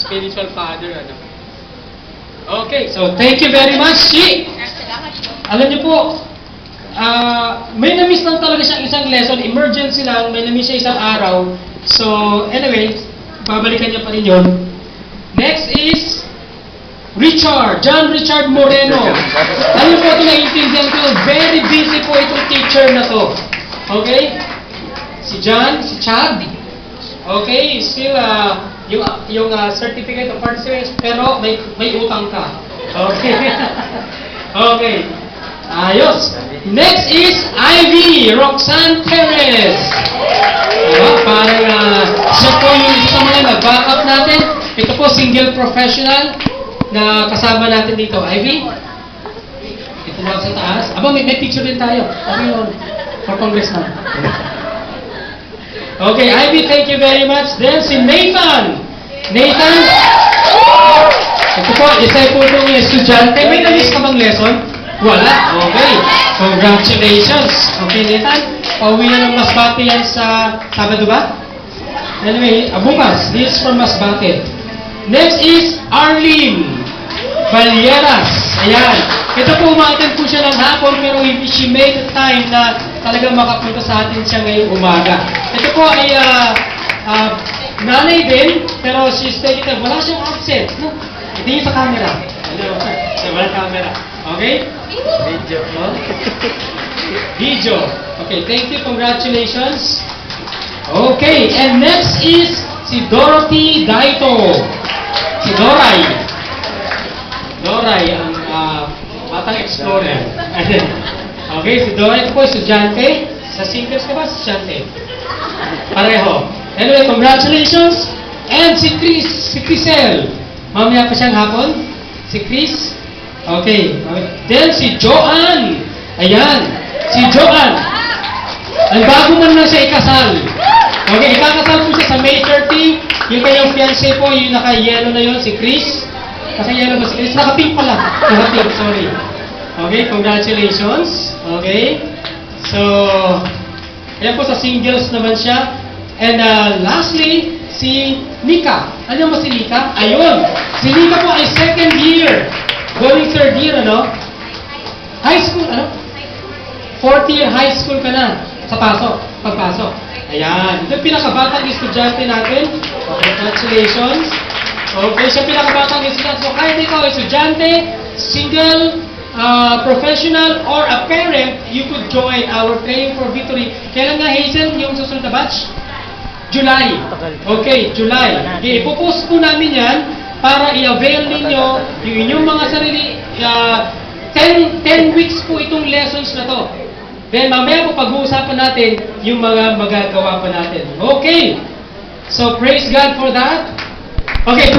spiritual father, ano. Okay, so thank you very much, Shi. Alam niyo po, may na-miss lang talaga siyang isang lesson, emergency lang, may na-miss siya isang araw. So, anyway, babalikan niya pa rin yun. Next is John Richard Moreno. Ano po ito naiintindihan ko, very busy po itong teacher na to. Okay? Si John, si Chad. Okay, still yung certificate of participation, pero may utang ka. Okay. Okay. Ayos. Next is Ivy Roxanne Perez. Parang siya po yung isa sa mga nag-backup natin. Ito po, single professional na kasama natin dito. Ivy? Ito na sa taas. May picture din tayo. Okay yun. For congressman. Okay, Ivy, thank you very much. Then si Nathan. Nathan? Ito po, isa po itong estudyante. May na-miss ka bang lesson? Wala? Okay. Congratulations. Okay, Nathan. Pauwi na ng Masbate yan sa Sabado ba? Anyway, bukas. This is from Masbate. Next is Arlene Valieras. Ayan. Ito po, umaten po siya ng hapon, pero she made the time na talagang makapunta sa atin siya ngayong umaga. Ito po ay nanay din, pero she's taking it. Wala siyang absent. No? Hindi sa camera. Wala camera. Okay? Video. Video. Okay, thank you. Congratulations. Okay, and next is si Dorothy Daito. Si Doray. Doray, ang batang explorer. Okay, si Doray po, estudyante. Sa singles ka ba, estudyante? Pareho. Anyway, congratulations. And si Crisel. Mamaya pa siyang hapon. Si Chris. Okay. Then si Joanne. Ayan. Si Joanne. Ang bago man na siya ikasal. Okay, ikakasal po siya sa May 30. Yung kanyang fiancé po, yung naka-yellow na yun, si Chris. Naka-yellow ba si Chris? Naka-pink pala. Naka-pink, sorry. Okay, congratulations. Okay. So, ayan po sa singles naman siya. And lastly, si Nika. Ano mo si Nika? Ayun. Si Nika po ay second year. Going third year, ano? High school, ano? Fourth year high school ka na. Sa pagpasok. Ayan. Ito yung pinakabatang estudyante natin. Congratulations. Okay, siya pinakabatang estudyante. So, kahit ikaw, estudyante, single, professional, or a parent, you could join our Praying for Victory. Kailan nga, Hazel, yung susunod na batch? July. Okay, July. Okay, ipopost po namin yan para i-avail ninyo yung inyong mga sarili. 10 weeks po itong lessons na to. Then mamaya po pag-uusapan natin yung mga magagawa pa natin. Okay. So praise God for that. Okay.